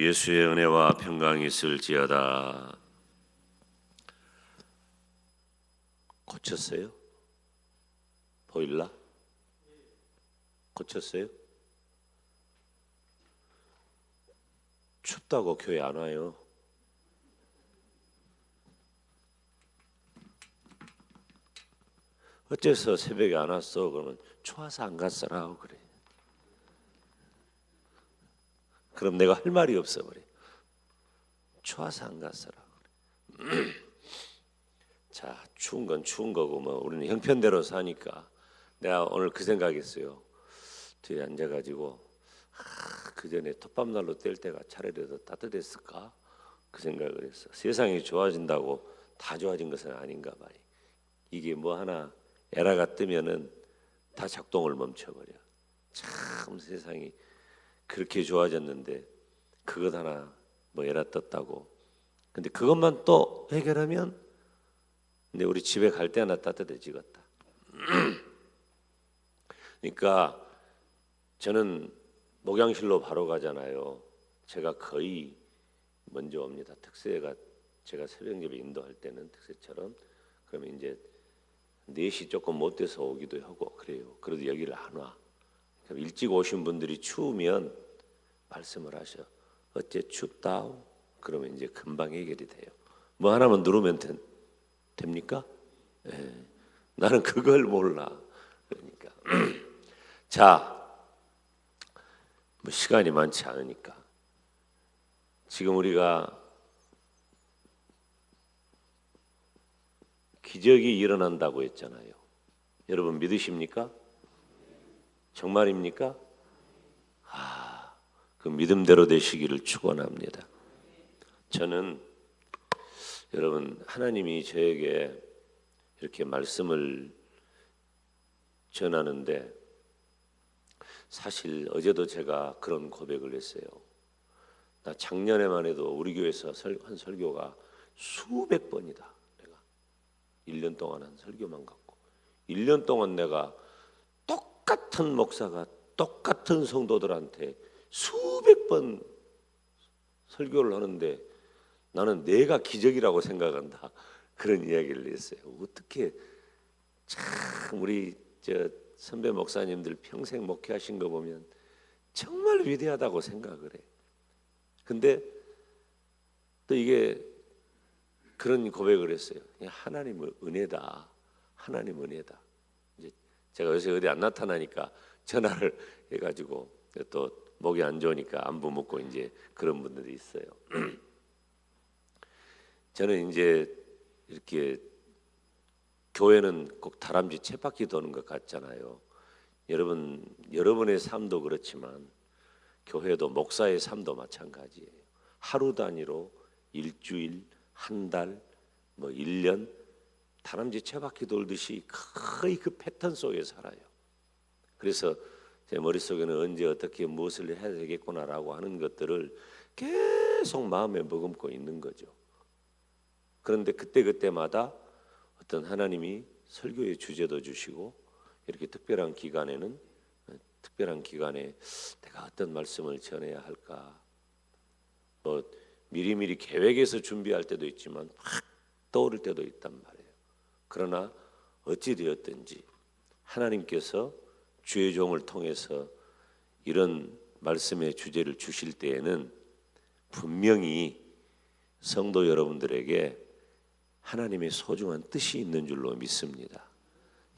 우리 예수의 은혜와 평강이 있을지어다. 고쳤어요? 보일라? 고쳤어요? 춥다고 교회 안 와요. 어째서 새벽에 안 왔어? 그러면 추워서 안 갔어라고 그래. 그럼 내가 할 말이 없어 버려. 추워서 안 갔어라고 그래. 자, 추운 건 추운 거고 뭐 우리는 형편대로 사니까. 내가 오늘 그 생각했어요. 뒤에 앉아가지고 그 전에 톱밥난로 뗄 때가 차라리 더 따뜻했을까? 그 생각을 했어. 세상이 좋아진다고 다 좋아진 것은 아닌가 봐요. 이게 뭐 하나 에라가 뜨면은 다 작동을 멈춰버려. 참 세상이 그렇게 좋아졌는데 그것 하나 뭐 에라 떴다고. 근데 그것만 또 해결하면 근데 우리 집에 갈 때 하나 따뜻해지겠다. 그러니까 저는 목양실로 바로 가잖아요. 제가 거의 먼저 옵니다. 특세가 제가 새벽 예배 인도할 때는 특세처럼 그러면 이제 4시 조금 못 돼서 오기도 하고 그래요. 그래도 여기를 안 와. 그럼 일찍 오신 분들이 추우면 말씀을 하셔. 어째 춥다. 그러면 이제 금방 해결이 돼요. 뭐 하나만 누르면 됩니까? 예. 나는 그걸 몰라. 그러니까 자, 뭐 시간이 많지 않으니까 지금 우리가 기적이 일어난다고 했잖아요. 여러분 믿으십니까? 정말입니까? 그 믿음대로 되시기를 축원합니다. 저는 여러분 하나님이 저에게 이렇게 말씀을 전하는데 사실 어제도 제가 그런 고백을 했어요. 나 작년에만 해도 우리 교회에서 한 설교가 수백 번이다. 내가 1년 동안 한 설교만 갖고 1년 동안 내가 똑같은 목사가 똑같은 성도들한테 수백 번 설교를 하는데 나는 내가 기적이라고 생각한다. 그런 이야기를 했어요. 어떻게 참 우리 선배 목사님들 평생 목회하신 거 보면 정말 위대하다고 생각을 해. 근데 또 이게 그런 고백을 했어요. 하나님의 은혜다. 하나님 은혜다. 이제 제가 요새 어디 안 나타나니까 전화를 해가지고 또 목이 안 좋으니까 안부 묻고 이제 그런 분들이 있어요. 저는 이제 이렇게 교회는 꼭 다람쥐 쳇바퀴 도는 것 같잖아요. 여러분의 삶도 그렇지만 교회도 목사의 삶도 마찬가지예요. 하루 단위로 일주일, 한 달, 뭐 1년 다람쥐 쳇바퀴 돌듯이 거의 그 패턴 속에 살아요. 그래서 제 머릿속에는 언제 어떻게 무엇을 해야 되겠구나라고 하는 것들을 계속 마음에 머금고 있는 거죠. 그런데 그때마다 어떤 하나님이 설교의 주제도 주시고 이렇게 특별한 기간에 내가 어떤 말씀을 전해야 할까 뭐 미리미리 계획해서 준비할 때도 있지만 확 떠오를 때도 있단 말이에요. 그러나 어찌 되었든지 하나님께서 주의 종을 통해서 이런 말씀의 주제를 주실 때에는 분명히 성도 여러분들에게 하나님의 소중한 뜻이 있는 줄로 믿습니다.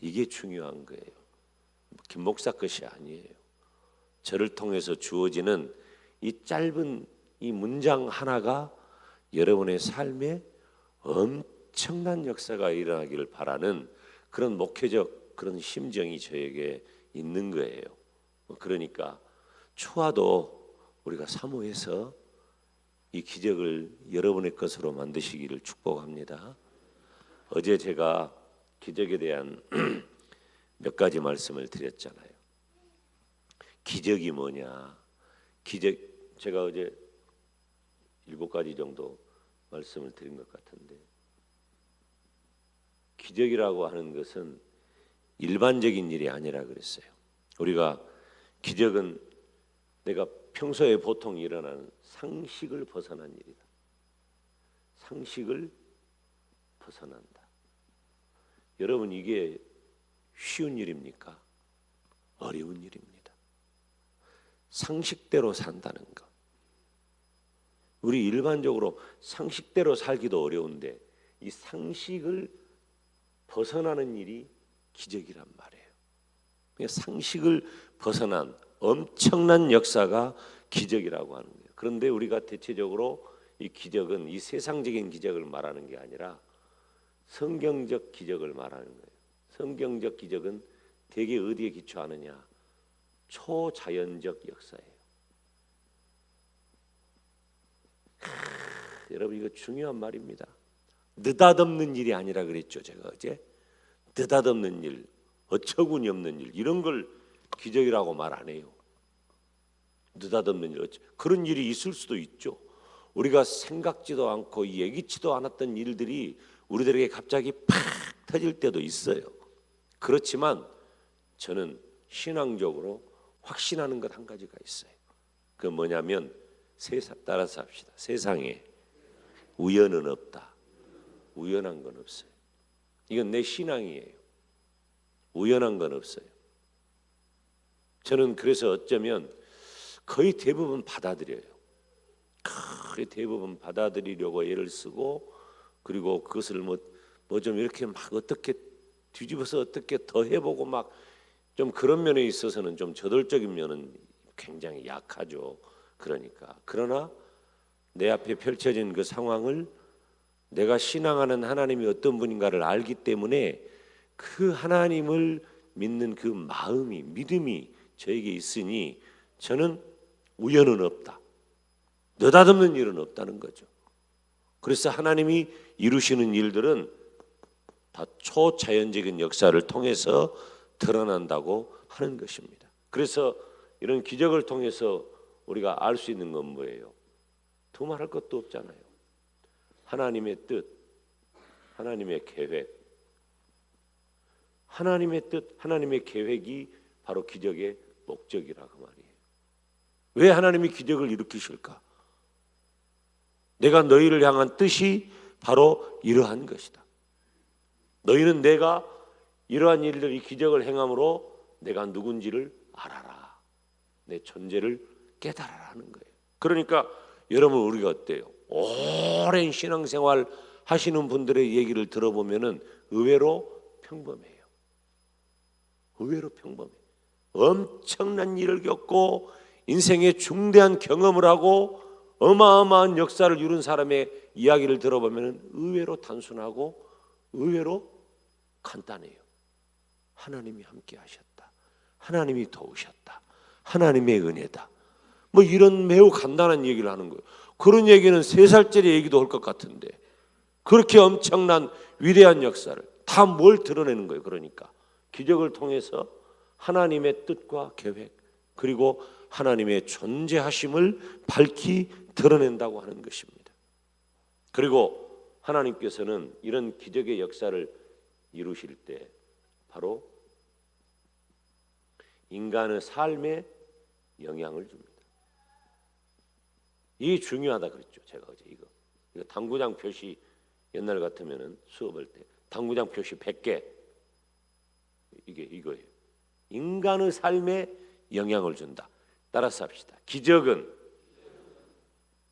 이게 중요한 거예요. 김 목사 것이 아니에요. 저를 통해서 주어지는 이 짧은 이 문장 하나가 여러분의 삶에 엄청난 역사가 일어나기를 바라는 그런 목회적 그런 심정이 저에게 있는 거예요. 그러니까 추워도 우리가 사모해서 이 기적을 여러분의 것으로 만드시기를 축복합니다. 어제 제가 기적에 대한 몇 가지 말씀을 드렸잖아요. 기적이 뭐냐? 기적 제가 어제 7가지 정도 말씀을 드린 것 같은데 기적이라고 하는 것은 일반적인 일이 아니라 그랬어요. 우리가 기적은 내가 평소에 보통 일어나는 상식을 벗어난 일이다. 상식을 벗어난다. 여러분, 이게 쉬운 일입니까? 어려운 일입니다. 상식대로 산다는 것. 우리 일반적으로 상식대로 살기도 어려운데 이 상식을 벗어나는 일이 기적이란 말이에요. 그러니까 상식을 벗어난 엄청난 역사가 기적이라고 하는 거예요. 그런데 우리가 대체적으로 이 기적은 이 세상적인 기적을 말하는 게 아니라 성경적 기적을 말하는 거예요. 성경적 기적은 대개 어디에 기초하느냐? 초자연적 역사예요. 여러분, 이거 중요한 말입니다. 느닷없는 일이 아니라 그랬죠, 제가 어제. 느닷없는 일, 어처구니 없는 일, 이런 걸 기적이라고 말 안 해요. 느닷없는 일, 그런 일이 있을 수도 있죠. 우리가 생각지도 않고 예기치도 않았던 일들이 우리들에게 갑자기 팍 터질 때도 있어요. 그렇지만 저는 신앙적으로 확신하는 것 한 가지가 있어요. 그 뭐냐면 따라서 합시다. 세상에 우연은 없다. 우연한 건 없어요. 이건 내 신앙이에요. 우연한 건 없어요. 저는 그래서 어쩌면 거의 대부분 받아들여요. 거의 대부분 받아들이려고 애를 쓰고, 그리고 그것을 뭐 좀 이렇게 막 어떻게 뒤집어서 어떻게 더 해보고 막 좀 그런 면에 있어서는 좀 저돌적인 면은 굉장히 약하죠. 그러나 내 앞에 펼쳐진 그 상황을 내가 신앙하는 하나님이 어떤 분인가를 알기 때문에 그 하나님을 믿는 그 마음이, 믿음이 저에게 있으니 저는 우연은 없다. 느닷없는 일은 없다는 거죠. 그래서 하나님이 이루시는 일들은 다 초자연적인 역사를 통해서 드러난다고 하는 것입니다. 그래서 이런 기적을 통해서 우리가 알 수 있는 건 뭐예요? 두말할 것도 없잖아요. 하나님의 뜻, 하나님의 계획, 하나님의 뜻, 하나님의 계획이 바로 기적의 목적이라고 말이에요. 왜 하나님이 기적을 일으키실까? 내가 너희를 향한 뜻이 바로 이러한 것이다. 너희는 내가 이러한 일들, 이 기적을 행함으로 내가 누군지를 알아라. 내 존재를 깨달아라 하는 거예요. 그러니까 여러분, 우리가 어때요? 오랜 신앙생활 하시는 분들의 얘기를 들어보면은 의외로 평범해요. 의외로 평범해요. 엄청난 일을 겪고 인생의 중대한 경험을 하고 어마어마한 역사를 이룬 사람의 이야기를 들어보면 의외로 단순하고 의외로 간단해요. 하나님이 함께 하셨다. 하나님이 도우셨다. 하나님의 은혜다. 뭐 이런 매우 간단한 얘기를 하는 거예요. 그런 얘기는 3살짜리 얘기도 할 것 같은데 그렇게 엄청난 위대한 역사를 다 뭘 드러내는 거예요. 그러니까 기적을 통해서 하나님의 뜻과 계획, 그리고 하나님의 존재하심을 밝히 드러낸다고 하는 것입니다. 그리고 하나님께서는 이런 기적의 역사를 이루실 때 바로 인간의 삶에 영향을 줍니다. 이게 중요하다 그랬죠. 제가 어제 이거 당구장 표시, 옛날 같으면은 수업할 때 당구장 표시 100개, 이게 이거예요. 인간의 삶에 영향을 준다. 따라서 합시다. 기적은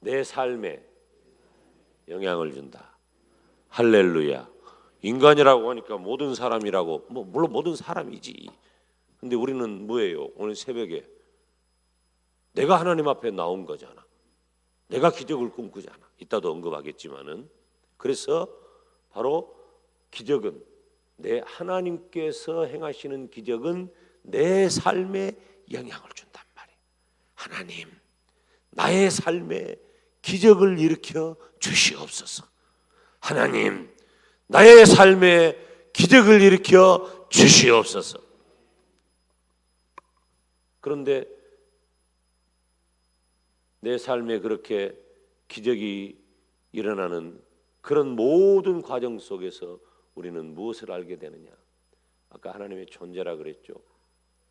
내 삶에 영향을 준다. 할렐루야. 인간이라고 하니까 모든 사람이라고, 뭐 물론 모든 사람이지. 근데 우리는 뭐예요? 오늘 새벽에 내가 하나님 앞에 나온 거잖아. 내가 기적을 꿈꾸잖아. 이따도 언급하겠지만은, 그래서 바로 기적은, 내 하나님께서 행하시는 기적은 내 삶에 영향을 준단 말이에요. 하나님, 나의 삶에 기적을 일으켜 주시옵소서. 하나님, 나의 삶에 기적을 일으켜 주시옵소서. 그런데 내 삶에 그렇게 기적이 일어나는 그런 모든 과정 속에서 우리는 무엇을 알게 되느냐? 아까 하나님의 존재라 그랬죠.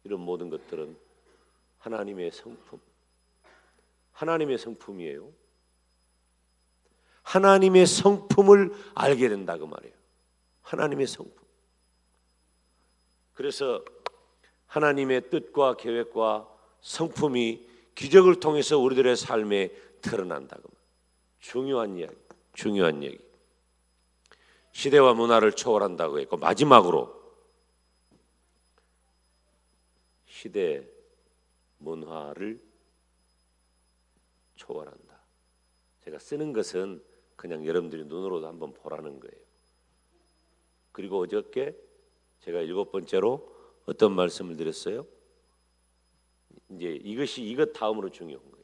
이런 모든 것들은 하나님의 성품, 하나님의 성품이에요. 하나님의 성품을 알게 된다 그 말이에요. 하나님의 성품. 그래서 하나님의 뜻과 계획과 성품이 기적을 통해서 우리들의 삶에 드러난다 그 말이에요. 중요한 이야기. 중요한 얘기. 시대와 문화를 초월한다고 했고, 마지막으로 시대 문화를 초월한다. 제가 쓰는 것은 그냥 여러분들이 눈으로도 한번 보라는 거예요. 그리고 어저께 제가 7번째로 어떤 말씀을 드렸어요? 이제 이것 다음으로 중요한 거예요.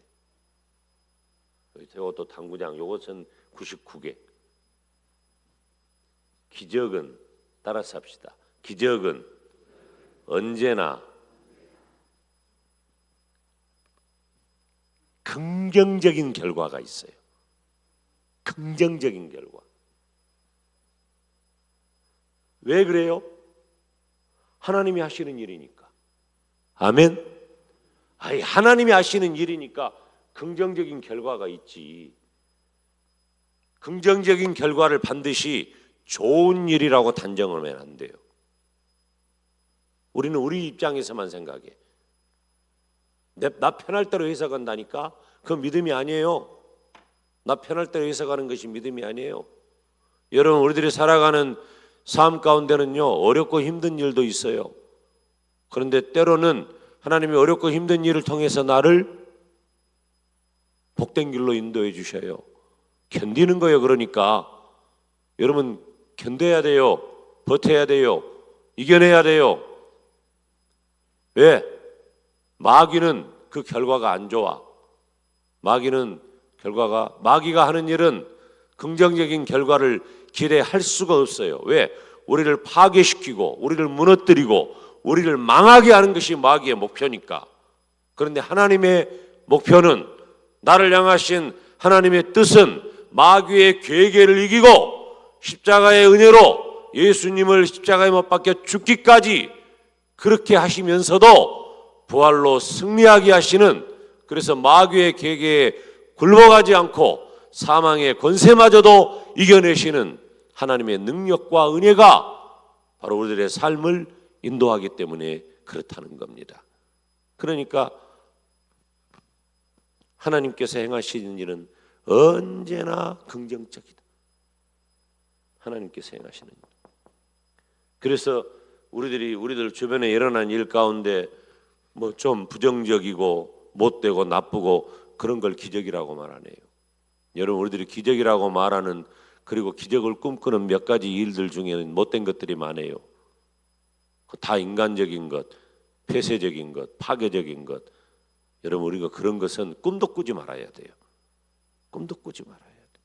이것도 당구장, 이것은 99개. 기적은, 따라서 합시다. 기적은 언제나 긍정적인 결과가 있어요. 긍정적인 결과. 왜 그래요? 하나님이 하시는 일이니까. 아멘. 하나님이 하시는 일이니까 긍정적인 결과가 있지. 긍정적인 결과를 반드시 좋은 일이라고 단정하면 안 돼요. 우리는 우리 입장에서만 생각해. 나 편할 대로 해석한다니까? 그건 믿음이 아니에요. 나 편할 대로 해석하는 것이 믿음이 아니에요. 여러분, 우리들이 살아가는 삶 가운데는요, 어렵고 힘든 일도 있어요. 그런데 때로는 하나님이 어렵고 힘든 일을 통해서 나를 복된 길로 인도해 주셔요. 견디는 거예요. 그러니까 여러분, 견뎌야 돼요. 버텨야 돼요. 이겨내야 돼요. 왜? 마귀는 그 결과가 안 좋아. 마귀가 하는 일은 긍정적인 결과를 기대할 수가 없어요. 왜? 우리를 파괴시키고 우리를 무너뜨리고 우리를 망하게 하는 것이 마귀의 목표니까. 그런데 하나님의 목표는, 나를 향하신 하나님의 뜻은 마귀의 괴계를 이기고 십자가의 은혜로 예수님을 십자가에 못 박혀 죽기까지 그렇게 하시면서도 부활로 승리하게 하시는, 그래서 마귀의 계계에 굴복하지 않고 사망의 권세마저도 이겨내시는 하나님의 능력과 은혜가 바로 우리들의 삶을 인도하기 때문에 그렇다는 겁니다. 그러니까 하나님께서 행하시는 일은 언제나 긍정적이다. 하나님께서 행하시는 일. 그래서 우리들 주변에 일어난 일 가운데 뭐 좀 부정적이고 못되고 나쁘고 그런 걸 기적이라고 말하네요. 여러분, 우리들이 기적이라고 말하는, 그리고 기적을 꿈꾸는 몇 가지 일들 중에는 못된 것들이 많아요. 다 인간적인 것, 폐쇄적인 것, 파괴적인 것. 여러분, 우리가 그런 것은 꿈도 꾸지 말아야 돼요. 꿈도 꾸지 말아야 돼요.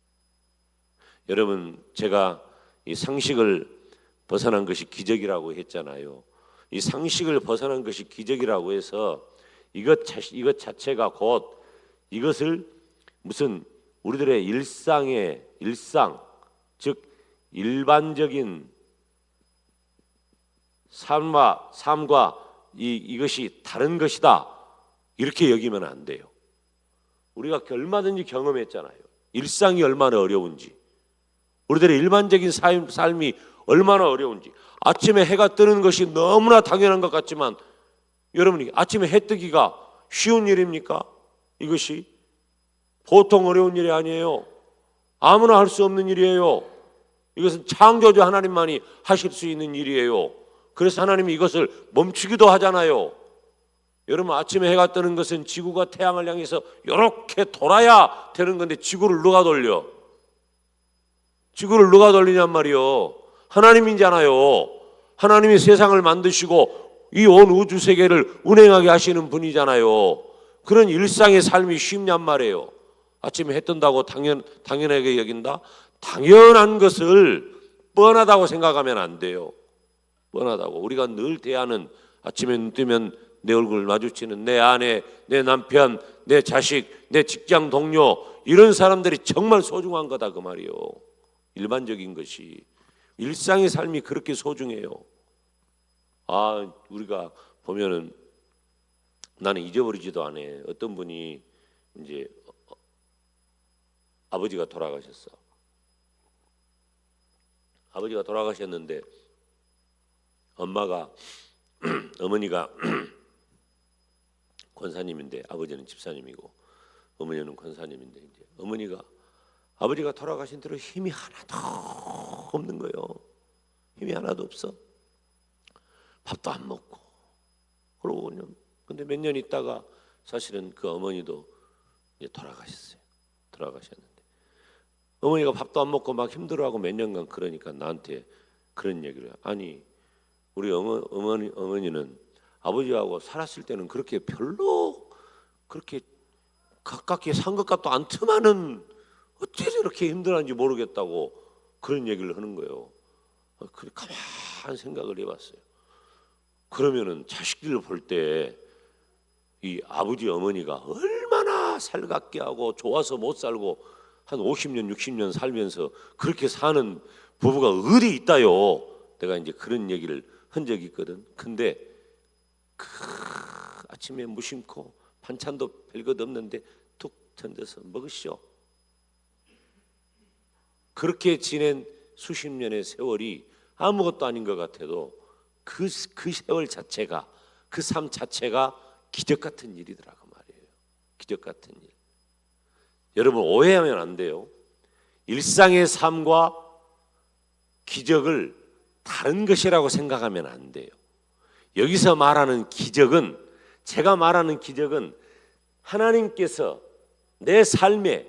여러분, 제가 이 상식을 벗어난 것이 기적이라고 했잖아요. 이 상식을 벗어난 것이 기적이라고 해서 이것 자체가 곧 이것을 무슨 우리들의 일상, 즉 일반적인 삶과 이것이 다른 것이다, 이렇게 여기면 안 돼요. 우리가 얼마든지 경험했잖아요. 일상이 얼마나 어려운지, 우리들의 일반적인 삶이 얼마나 어려운지. 아침에 해가 뜨는 것이 너무나 당연한 것 같지만, 여러분이 아침에 해 뜨기가 쉬운 일입니까? 이것이 보통 어려운 일이 아니에요. 아무나 할 수 없는 일이에요. 이것은 창조주 하나님만이 하실 수 있는 일이에요. 그래서 하나님이 이것을 멈추기도 하잖아요. 여러분, 아침에 해가 뜨는 것은 지구가 태양을 향해서 이렇게 돌아야 되는 건데 지구를 누가 돌려? 지구를 누가 돌리냔 말이요. 하나님이잖아요. 하나님이 세상을 만드시고 이 온 우주 세계를 운행하게 하시는 분이잖아요. 그런 일상의 삶이 쉽냔 말이에요. 아침에 해 뜬다고 당연하게 여긴다? 당연한 것을 뻔하다고 생각하면 안 돼요. 뻔하다고. 우리가 늘 대하는, 아침에 눈 뜨면 내 얼굴 마주치는 내 아내, 내 남편, 내 자식, 내 직장 동료, 이런 사람들이 정말 소중한 거다 그 말이에요. 일반적인 것이. 일상의 삶이 그렇게 소중해요. 우리가 보면은, 나는 잊어버리지도 않아. 어떤 분이 이제 아버지가 돌아가셨어. 아버지가 돌아가셨는데 어머니가 권사님인데 아버지는 집사님이고 어머니는 권사님인데 이제 어머니가 아버지가 돌아가신 뒤로 힘이 하나도 없는 거예요. 힘이 하나도 없어. 밥도 안 먹고. 그러고 근데 몇 년 있다가 사실은 그 어머니도 이제 돌아가셨는데 어머니가 밥도 안 먹고 막 힘들어하고 몇 년간 그러니까 나한테 그런 얘기를 해요. 아니 우리 어머니는 아버지하고 살았을 때는 그렇게 별로 그렇게 가깝게 산 것 같도 않지만은 어째 저렇게 힘들었는지 모르겠다고 그런 얘기를 하는 거예요. 그래 가만 생각을 해봤어요. 그러면은 자식들을 볼 때 이 아버지 어머니가 얼마나 살갑게 하고 좋아서 못 살고 한 50년 60년 살면서 그렇게 사는 부부가 어디 있다요. 내가 이제 그런 얘기를 한 적이 있거든. 근데 아침에 무심코 반찬도 별것 없는데 툭 던져서 먹으시오. 그렇게 지낸 수십 년의 세월이 아무것도 아닌 것 같아도 그 세월 자체가 그 삶 자체가 기적 같은 일이더라고 말이에요. 기적 같은 일. 여러분 오해하면 안 돼요. 일상의 삶과 기적을 다른 것이라고 생각하면 안 돼요. 여기서 말하는 기적은 제가 말하는 기적은 하나님께서 내 삶에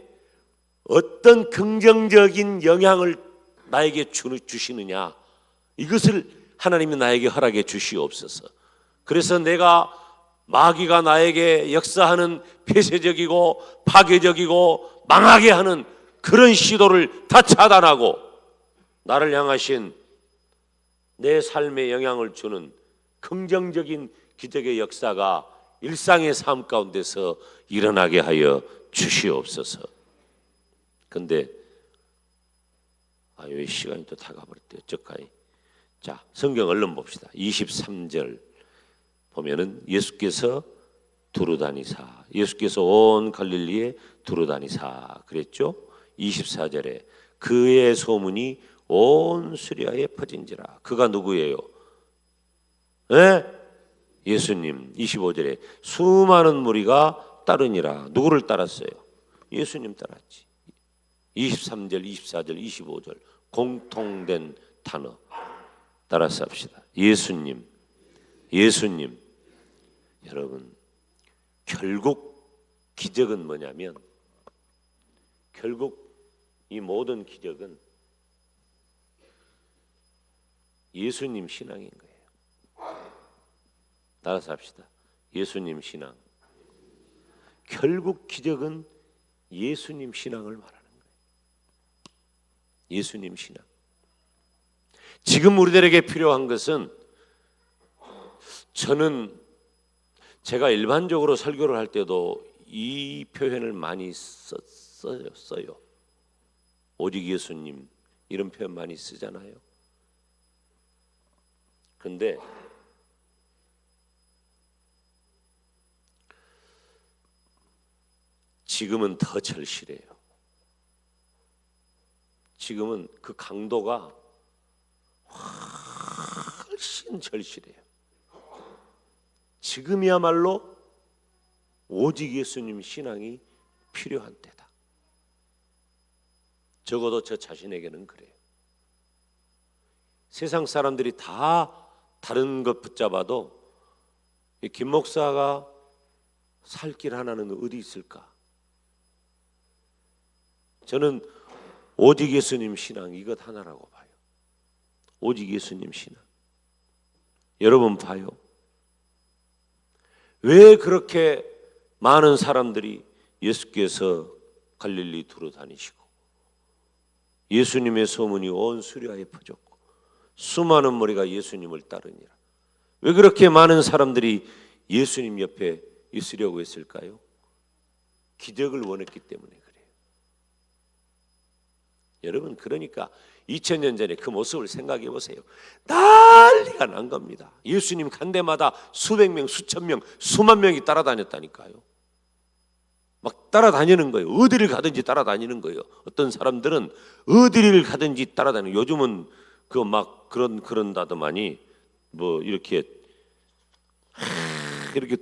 어떤 긍정적인 영향을 나에게 주시느냐 이것을 하나님이 나에게 허락해 주시옵소서. 그래서 내가 마귀가 나에게 역사하는 폐쇄적이고 파괴적이고 망하게 하는 그런 시도를 다 차단하고 나를 향하신 내 삶에 영향을 주는 긍정적인 기적의 역사가 일상의 삶 가운데서 일어나게 하여 주시옵소서. 근데 왜 시간이 또 다가버렸대 어쩌까이. 자, 성경 얼른 봅시다. 23절 보면은 예수께서 두루다니사 예수께서 온 갈릴리에 두루다니사 그랬죠. 24절에 그의 소문이 온 수리아에 퍼진지라. 그가 누구예요? 예수님. 25절에 수많은 무리가 따르니라. 누구를 따랐어요? 예수님 따랐지. 23절, 24절, 25절 공통된 단어 따라서 합시다. 예수님. 예수님. 여러분 결국 기적은 뭐냐면 결국 이 모든 기적은 예수님 신앙인 거예요. 따라서 합시다. 예수님 신앙. 결국 기적은 예수님 신앙을 말하는 거예요. 예수님 신앙. 지금 우리들에게 필요한 것은 저는 제가 일반적으로 설교를 할 때도 이 표현을 많이 써요. 오직 예수님 이런 표현 많이 쓰잖아요. 근데 지금은 더 절실해요. 지금은 그 강도가 훨씬 절실해요. 지금이야말로 오직 예수님 신앙이 필요한 때다. 적어도 저 자신에게는 그래요. 세상 사람들이 다 다른 것 붙잡아도 김 목사가 살 길 하나는 어디 있을까? 저는 오직 예수님 신앙 이것 하나라고 봐요. 오직 예수님 신앙. 여러분 봐요. 왜 그렇게 많은 사람들이 예수께서 갈릴리 두루 다니시고 예수님의 소문이 온 수리아에 퍼졌고 수많은 무리가 예수님을 따르니라. 왜 그렇게 많은 사람들이 예수님 옆에 있으려고 했을까요? 기적을 원했기 때문에 그래요. 여러분 그러니까 2000년 전에 그 모습을 생각해 보세요. 난리가 난 겁니다. 예수님 간 데마다 수백 명, 수천 명, 수만 명이 따라다녔다니까요. 막 따라다니는 거예요. 어디를 가든지 따라다니는 거예요. 어떤 사람들은 어디를 가든지 따라다니는. 요즘은 그 막 그런다더만이 뭐 이렇게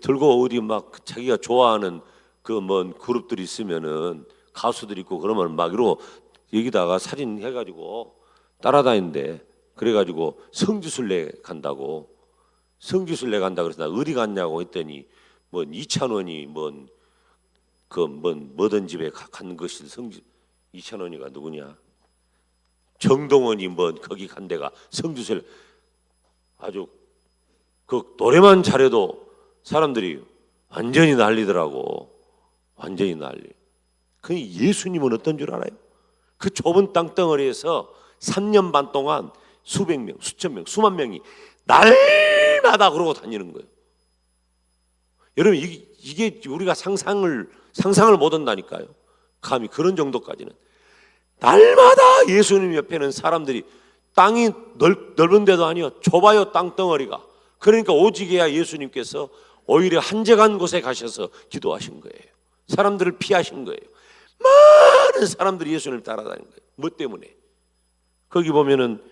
들고 어디 막 자기가 좋아하는 그 뭔 그룹들이 있으면은 가수들 있고 그러면 막 이러고 여기다가 사진 해가지고 따라다니는데, 그래가지고 성지순례 간다 그래서 나 어디 갔냐고 했더니 뭐 이찬원이 뭐든 집에 간 것이 이찬원이가 누구냐, 정동원이 거기 간 데가 성지순례. 아주 그 노래만 잘해도 사람들이 완전히 난리더라고. 완전히 난리. 그 예수님은 어떤 줄 알아요? 그 좁은 땅덩어리에서 3년 반 동안 수백 명, 수천 명, 수만 명이 날마다 그러고 다니는 거예요. 여러분 이게 우리가 상상을 못 한다니까요. 감히 그런 정도까지는. 날마다 예수님 옆에는 사람들이, 땅이 넓은 데도 아니요, 좁아요 땅덩어리가. 그러니까 오직에야 예수님께서 오히려 한적한 곳에 가셔서 기도하신 거예요. 사람들을 피하신 거예요. 많은 사람들이 예수님을 따라다니는 거예요. 뭐 때문에? 거기 보면은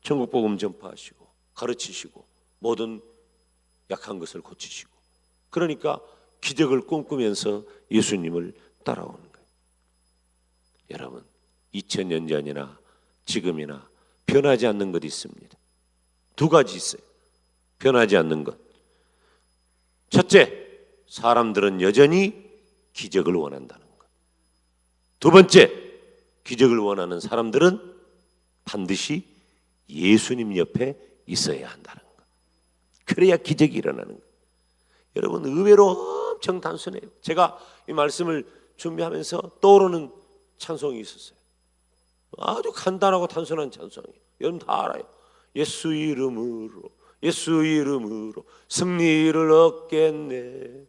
천국 복음 전파하시고 가르치시고 모든 약한 것을 고치시고, 그러니까 기적을 꿈꾸면서 예수님을 따라오는 거예요. 여러분 2000년 전이나 지금이나 변하지 않는 것이 있습니다. 두 가지 있어요. 변하지 않는 것. 첫째, 사람들은 여전히 기적을 원한다는 것. 두 번째, 기적을 원하는 사람들은 반드시 예수님 옆에 있어야 한다는 것. 그래야 기적이 일어나는 것. 여러분 의외로 엄청 단순해요. 제가 이 말씀을 준비하면서 떠오르는 찬송이 있었어요. 아주 간단하고 단순한 찬송이에요. 여러분 다 알아요. 예수 이름으로 승리를 얻겠네.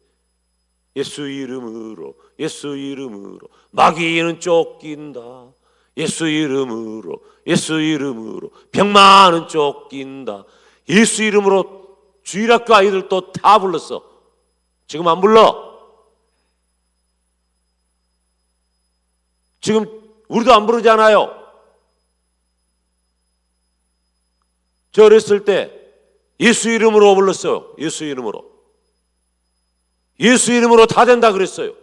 예수 이름으로 마귀는 쫓긴다. 예수 이름으로 병마는 쫓긴다. 예수 이름으로 주일학교 아이들도 다 불렀어. 지금 안 불러. 지금 우리도 안 부르잖아요. 저 어렸을 때 예수 이름으로 불렀어요. 예수 이름으로 다 된다 그랬어요.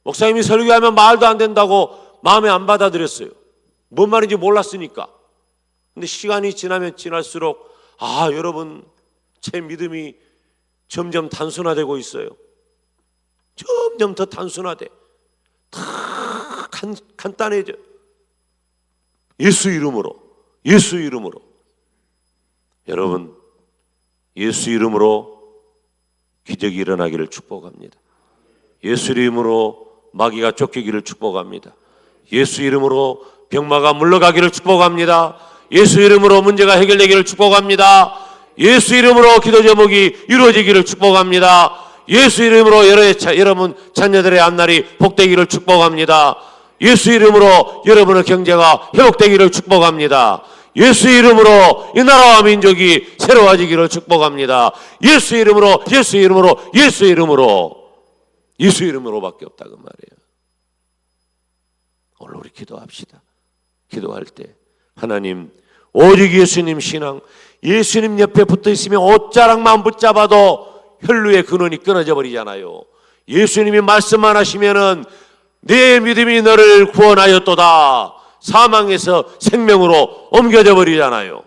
목사님이 설교하면 말도 안 된다고 마음에 안 받아들였어요. 뭔 말인지 몰랐으니까. 근데 시간이 지나면 지날수록 여러분 제 믿음이 점점 단순화되고 있어요. 점점 더 단순화돼. 다 간단해져. 예수 이름으로. 여러분 예수 이름으로 기적이 일어나기를 축복합니다. 예수 이름으로 마귀가 쫓기기를 축복합니다. 예수 이름으로 병마가 물러가기를 축복합니다. 예수 이름으로 문제가 해결되기를 축복합니다. 예수 이름으로 기도 제목이 이루어지기를 축복합니다. 예수 이름으로 여러분 자녀들의 앞날이 복되기를 축복합니다. 예수 이름으로 여러분의 경제가 회복되기를 축복합니다. 예수 이름으로 이 나라와 민족이 새로워지기를 축복합니다. 예수 이름으로밖에 없다 그 말이에요. 오늘 우리 기도합시다. 기도할 때 하나님, 오직 예수님 신앙, 예수님 옆에 붙어 있으면 옷자락만 붙잡아도 혈루의 근원이 끊어져 버리잖아요. 예수님이 말씀만 하시면은 내 믿음이 너를 구원하였도다, 사망에서 생명으로 옮겨져 버리잖아요.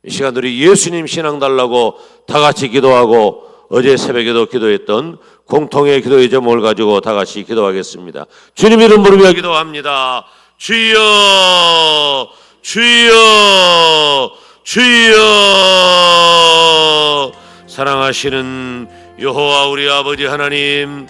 이 시간 우리 예수님 신앙 달라고 다 같이 기도하고, 어제 새벽에도 기도했던 공통의 기도의 제목을 가지고 다 같이 기도하겠습니다. 주님 이름 부르며 기도합니다. 주여, 주여, 주여. 사랑하시는 여호와 우리 아버지 하나님,